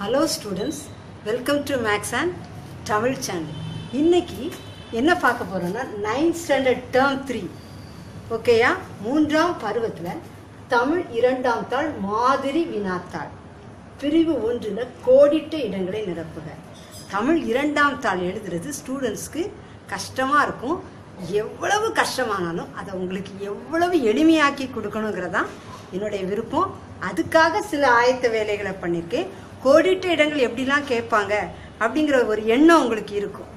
Hello students, welcome to Max and Tamil channel. இன்னைக்கு என்ன பார்க்க போறோம்னா 9th standard term 3. ஓகேயா? மூன்றாம் பருவத்துல தமிழ் இரண்டாம் தாள் மாதிரி வினாத்தாள். பிரிவு 1ல கோடிட்ட இடங்களை நிரப்புக. தமிழ் இரண்டாம் தாள் எழுதுறது ஸ்டூடண்ட்ஸ்க்கு கஷ்டமா இருக்கும். எவ்வளவு கஷ்டமானாலும் அதை உங்களுக்கு எவ்வளவு எளிமையாக்கி கொடுக்கணுங்கிறதா என்னுடைய விருப்பம். அதுக்காக சில ஆயத்த வேலைகளை பண்ணியிருக்கேன். கோடிட்ட இடங்கள் எப்படிலாம் கேட்பாங்க அப்படிங்கிற ஒரு எண்ணம் உங்களுக்கு இருக்கும்.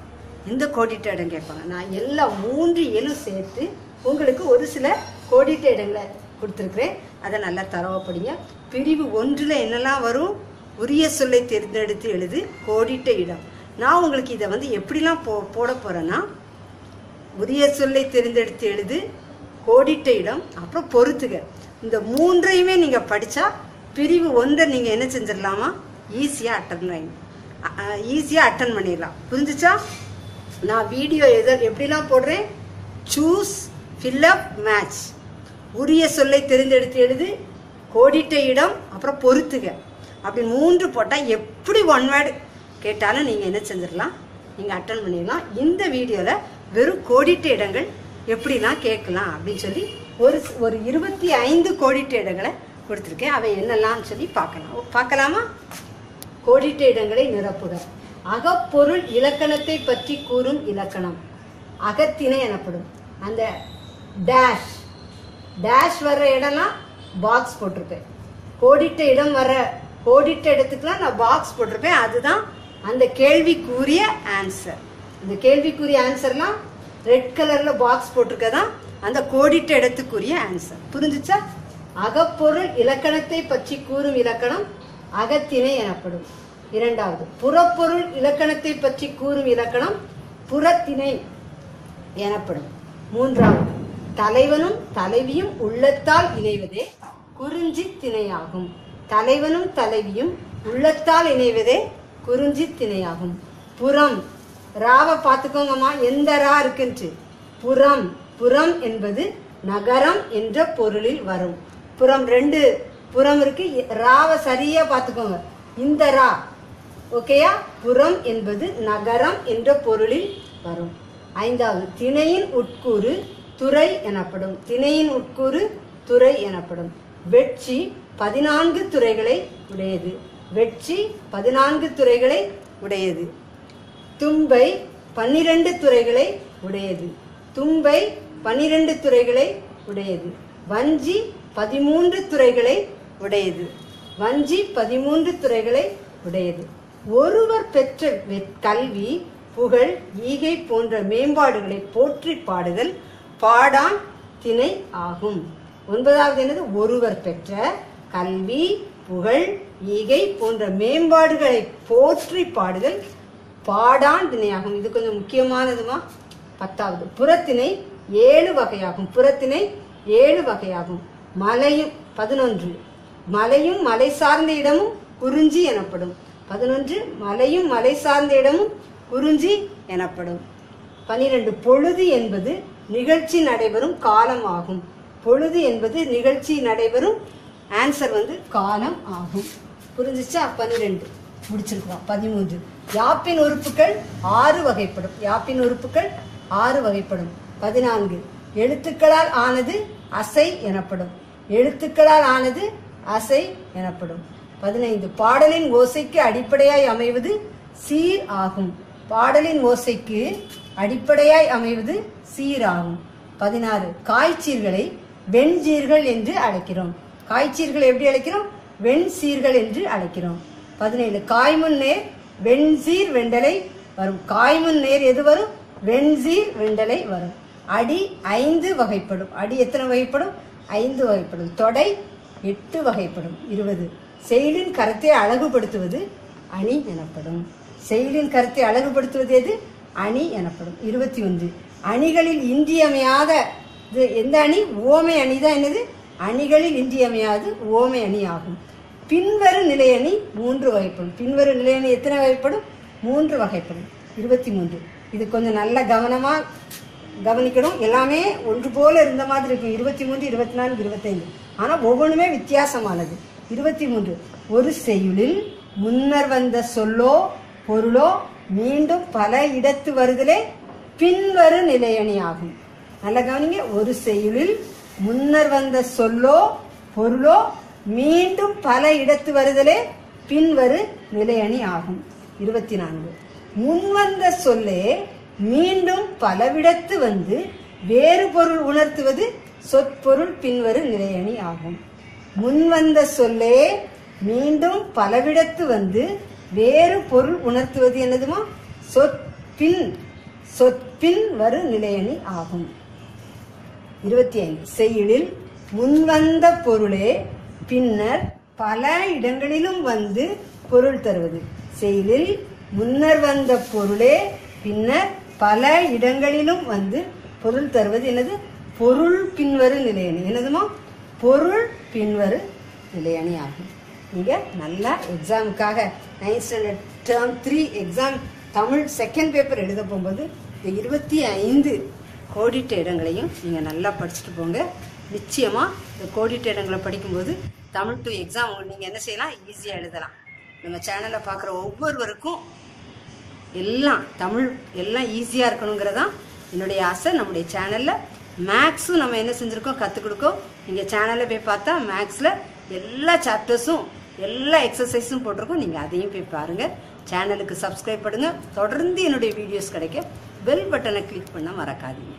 இந்த கோடிட்ட இடம் கேட்பாங்க, நான் எல்லா 3 எண்ணும் சேர்த்து உங்களுக்கு ஒரு சில கோடிட்ட இடங்களை கொடுத்துருக்குறேன். அதை நல்லா தரவப்படிங்க. பிரிவு 1ல் என்னெல்லாம் வரும்? உரிய சொல்லை தேர்ந்தெடுத்து எழுது கோடிட்ட இடம். நான் உங்களுக்கு இதை எப்படிலாம் போட போகிறேன்னா, உரிய சொல்லை தேர்ந்தெடுத்து எழுது கோடிட்ட இடம், அப்புறம் பொறுத்துக. இந்த 3ஐயுமே நீங்கள் படித்தா பிரிவு 1 நீங்கள் என்ன செஞ்சிடலாமா? ஈஸியாக அட்டன் பண்ணிடலாம். புரிஞ்சுச்சா? நான் வீடியோ எப்படிலாம் போடுறேன்? Choose, fill up, match. உரிய சொல்லை தெரிந்தெடுத்து எழுது, கோடிட்ட இடம், அப்புறம் பொறுத்துக. அப்படி 3 போட்டால் எப்படி 1 வேர்டு கேட்டாலும் நீங்கள் என்ன செஞ்சிடலாம்? நீங்கள் அட்டன் பண்ணிடலாம். இந்த வீடியோவில் வெறும் கோடிட்ட இடங்கள் எப்படிலாம் கேட்கலாம் அப்படின்னு சொல்லி ஒரு 25 கோடிட்ட இடங்களை கொடுத்துருக்கேன். அவை என்னெல்லாம் சொல்லி பார்க்கலாமா? கோடிட்ட இடங்களை நிரப்புக. அகப்பொருள் இலக்கணத்தை பற்றி கூறும் இலக்கணம் அகத்திணை எனப்படும். அந்த டேஷ் வர்ற இடம்லாம் பாக்ஸ் போட்டிருப்பேன். கோடிட்ட இடம் வர்ற கோடிட்ட இடத்துக்குலாம் நான் பாக்ஸ் போட்டிருப்பேன். அதுதான் அந்த கேள்விக்குரிய ஆன்சர். அந்த கேள்விக்குரிய ஆன்சர்லாம் ரெட் கலர்ல பாக்ஸ் போட்டிருக்கதான் அந்த கோடிட்ட இடத்துக்குரிய ஆன்சர். புரிஞ்சுச்சா? அகப்பொருள் இலக்கணத்தை பற்றி கூறும் இலக்கணம் அகத்திணை எனப்படும். 2வது, புறப்பொருள் இலக்கணத்தை பற்றி கூறும் இலக்கணம் புறத்திணை எனப்படும். 3வது, தலைவனும் தலைவியும் உள்ளத்தால் இணைவதே குறிஞ்சி திணையாகும். தலைவனும் தலைவியும் உள்ளத்தால் இணைவதே குறிஞ்சி திணையாகும். புறம், ராவை பார்த்துக்கோங்கம்மா, எந்த ரா இருக்குன்னு. புறம் என்பது நகரம் என்ற பொருளில் வரும். புறம் 2 புறம் இருக்கு. ராவை சரியா பார்த்துக்கோங்க. இந்த ரா, ஓகேயா? புறம் என்பது நகரம் என்ற பொருளில் வரும். 5வது, திணையின் உட்கூறு துறை எனப்படும். திணையின் உட்கூறு துறை எனப்படும். வெட்சி 14 துறைகளை உடையது. வெட்சி 14 துறைகளை உடையது. தும்பை 12 துறைகளை உடையது. தும்பை 12 துறைகளை உடையது. வஞ்சி 13 துறைகளை உடையது. வஞ்சி 13 துறைகளை உடையது. ஒருவர் பெற்ற கல்வி, புகழ், ஈகை போன்ற மேம்பாடுகளை போற்றி பாடுதல் பாடான் திணை ஆகும். 9வது என்னது? ஒருவர் பெற்ற கல்வி, புகழ், ஈகை போன்ற மேம்பாடுகளை போற்றி பாடுதல் பாடான் திணையாகும். இது கொஞ்சம் முக்கியமானதுமா. 10வது, புறத்திணை 7 வகையாகும். புறத்திணை 7 வகையாகும். மலையும் 11, மலையும் மலை சார்ந்த இடமும் குறிஞ்சி எனப்படும். 11, மலையும் மலை சார்ந்த இடமும் குறிஞ்சி எனப்படும். 12, பொழுது என்பது நிகழ்ச்சி நடைபெறும் காலம் ஆகும். பொழுது என்பது நிகழ்ச்சி நடைபெறும் ஆன்சர் காலம் ஆகும். புரிஞ்சிச்சா? 12 முடிச்சிருக்கோம். 13, யாப்பின் உறுப்புகள் 6 வகைப்படும். யாப்பின் உறுப்புகள் 6 வகைப்படும். 14, எழுத்துக்களால் ஆனது அசை எனப்படும். எழுத்துக்களால் ஆனது அசை எனப்படும். 15, பாடலின் ஓசைக்கு அடிப்படையாய் அமைவது சீர் ஆகும். பாடலின் ஓசைக்கு அடிப்படையாய் அமைவது சீர் ஆகும். 16, காய்ச்சீர்களை வெண்சீர்கள் என்று அழைக்கிறோம். காய்ச்சீர்களை எப்படி அழைக்கிறோம்? வெண்சீர்கள் என்று அழைக்கிறோம். 17, காய்முன் நேர் வெண்சீர் வெண்டலை வரும். காய்முன் நேர் எது வரும்? வெண்சீர் வெண்டலை வரும். அடி 5 வகைப்படும். அடி எத்தனை வகைப்படும்? 5 வகைப்படும். தொடை 8 வகைப்படும். 20, செயலின் கருத்தை அழகுபடுத்துவது அணி எனப்படும். செயலின் கருத்தை அழகுபடுத்துவது எது? அணி எனப்படும். 21, அணிகளில் இன்றியமையாத எந்த அணி? ஓமை அணி தான் என்னது? அணிகளில் இன்றியமையாது ஓமை அணி ஆகும். பின்வரும் நிலையணி 3 வகைப்படும். பின்வரும் நிலையணி எத்தனை வகைப்படும்? 3 வகைப்படும். 23, இது கொஞ்சம் நல்ல கவனமா கவனிக்கணும். எல்லாமே ஒன்று போல இருந்த மாதிரி இருக்கும். 23, 24, 25, ஆனா ஒவ்வொன்றுமே வித்தியாசமானது. 23, ஒரு செய்யுளில் முன்னர் வந்த சொல்லோ பொருளோ மீண்டும் பல இடத்து வருதலே பின்வரு நிலையணி ஆகும். நல்ல கவனிங்க. ஒரு செய்யுளில் முன்னர் வந்த சொல்லோ பொருளோ மீண்டும் பல இடத்து வருதலே பின்வரு நிலையணி ஆகும். 24. முன்வந்த சொல்லே மீண்டும் பலவிடத்து வந்து வேறு பொருள் உணர்த்துவது சொற்பொருள் பின்வரு நிலையணி ஆகும். முன்வந்த சொல்லே மீண்டும் பலவிடத்து வந்து வேறு பொருள் உணர்த்துவது என்னதுமா? சொற்பின் வரு நிலையணி ஆகும். 25. செய்யுளில் முன்வந்த பொருளே பின்னர் பல இடங்களிலும் வந்து பொருள் தருவது. செய்யுளில் முன்னர் வந்த பொருளே பின்னர் பல இடங்களிலும் வந்து பொருள் தருவது என்னது? பொருள் பின்வரு நிலையணி. என்னதுமா? பொருள் பின்வரு நிலையணி ஆகும். நீங்க நல்லா எக்ஸாமுக்காக 9th standard term 3 exam Tamil second paper எழுத போகும்போது இந்த 25 கோடிட்ட இடங்களையும் நீங்க நல்லா படிச்சுட்டு போங்க. நிச்சயமா இந்த கோடிட்ட இடங்களை படிக்கும்போது தமிழ் 2 எக்ஸாம் நீங்க என்ன செய்யலாம்? ஈஸியா எழுதலாம். நம்ம சேனலை பார்க்குற ஒவ்வொருவருக்கும் எல்லாம் தமிழ் எல்லாம் ஈஸியாக இருக்கணுங்கிறதான் என்னுடைய ஆசை. நம்முடைய சேனலில் மேக்ஸும் நம்ம என்ன செஞ்சுருக்கோம்? கற்றுக் கொடுக்கோம். நீங்கள் சேனலில் போய் பார்த்தா மேக்ஸில் எல்லா சாப்டர்ஸும் எல்லா எக்ஸசைஸும் போட்டிருக்கோம். நீங்கள் அதையும் போய் பாருங்கள். சேனலுக்கு சப்ஸ்கிரைப் பண்ணுங்கள். தொடர்ந்து என்னுடைய வீடியோஸ் கிடைக்க பெல் பட்டனை கிளிக் பண்ண மறக்காதீங்க.